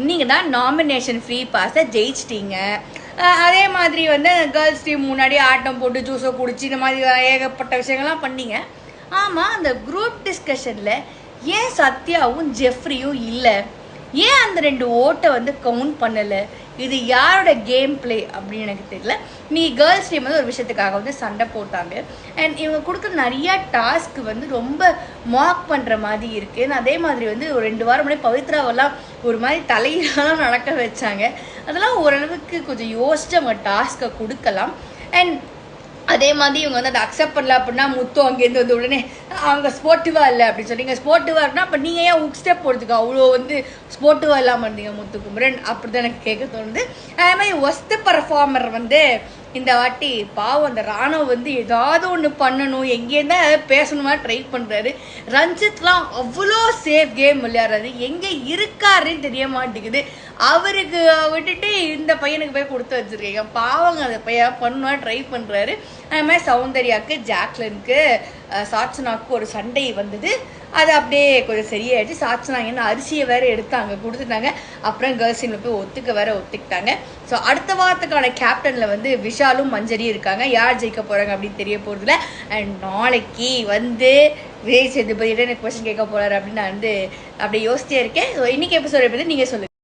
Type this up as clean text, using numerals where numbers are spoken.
நீங்கள் தான் nomination free பாஸை ஜெயிச்சிட்டீங்க. அதே மாதிரி வந்து கேர்ள்ஸ் டீம் முன்னாடி ஆட்டம் போட்டு ஜூஸை குடிச்சு இந்த மாதிரி ஏகப்பட்ட விஷயங்கள்லாம் பண்ணீங்க. ஆமாம், அந்த குரூப் டிஸ்கஷனில் ஏன் சத்யாவும் ஜெஃப்ரியும் இல்லை? ஏன் அந்த 2 ஓட்டை வந்து கவுண்ட் பண்ணலை? இது யாரோட கேம் பிளே அப்படின்னு எனக்கு தெரியல. நீ கேர்ள்ஸ் டீம் வந்து ஒரு விஷயத்துக்காக வந்து சண்டை போட்டாங்க. அண்ட் இவங்க கொடுக்குற நிறையா டாஸ்க் வந்து ரொம்ப மார்க் பண்ணுற மாதிரி இருக்குது. அதே மாதிரி வந்து ஒரு 2 வாரம் முன்னாடி பவித்ராவெல்லாம் ஒரு மாதிரி தலையெல்லாம் நடக்க வச்சாங்க. அதெல்லாம் ஓரளவுக்கு கொஞ்சம் யோசிச்சு அவங்க டாஸ்க்கை கொடுக்கலாம். அண்ட் அதே மாதிரி இவங்க வந்து அதை அக்செப்ட் பண்ணல அப்படின்னா முத்து அங்கேருந்து வந்து உடனே அவங்க ஸ்போர்ட்டிவா இல்லை அப்படின்னு சொன்னீங்க. ஸ்போர்ட்டிவா இருக்குன்னா அப்போ நீங்கள் ஏன் உக் ஸ்டெப் போடுறதுக்கு அவ்வளோ வந்து ஸ்போர்ட்டிவா இல்லாமல் இருந்தீங்க முத்துக்குமரன்? அப்படி தான் எனக்கு கேட்க தோணுது. அதே மாதிரி ஒஸ்ட் பர்ஃபார்மர் வந்து இந்த வாட்டி பாவம் அந்த ராணுவ வந்து ஏதாவது ஒன்று பண்ணணும், எங்கேருந்தா பேசணுமா ட்ரை பண்ணுறாரு. ரஞ்சித்லாம் அவ்வளோ சேஃப் கேம் விளையாடுறாரு, எங்கே இருக்காருன்னு தெரிய மாட்டேங்குது. அவருக்கு விட்டுட்டு இந்த பையனுக்கு போய் கொடுத்து வச்சுருக்கீங்க. பாவங்க அந்த பையன் பண்ணுவா ட்ரை பண்ணுறாரு. அது மாதிரி சௌந்தர்யாவுக்கு ஜாக்லினுக்கு சாட்சனாவுக்கு ஒரு சண்டை வந்தது. அது அப்படியே கொஞ்சம் சரியாயிடுச்சு. சாட்சனா என்ன அரிசியை வேற எடுத்தாங்க கொடுத்துட்டாங்க. அப்புறம் கேர்ள்ஸ் டீமில் போய் ஒத்துக்கிட்டாங்க. ஸோ அடுத்த வாரத்துக்கான கேப்டனில் வந்து விஷாலும் மஞ்சரியும் இருக்காங்க. யார் ஜெயிக்க போகிறாங்க அப்படின்னு தெரிய போகிறதுல. அண்ட் நாளைக்கு வந்து விஜய் சேதுபதியிட்ட எனக்கு கொஸ்டின் கேட்க போகிறாரு அப்படின்னு நான் வந்து அப்படியே யோசிச்சே இருக்கேன். ஸோ இன்னைக்கு எபிசோட் எப்படி நீங்கள் சொல்லுங்கள்.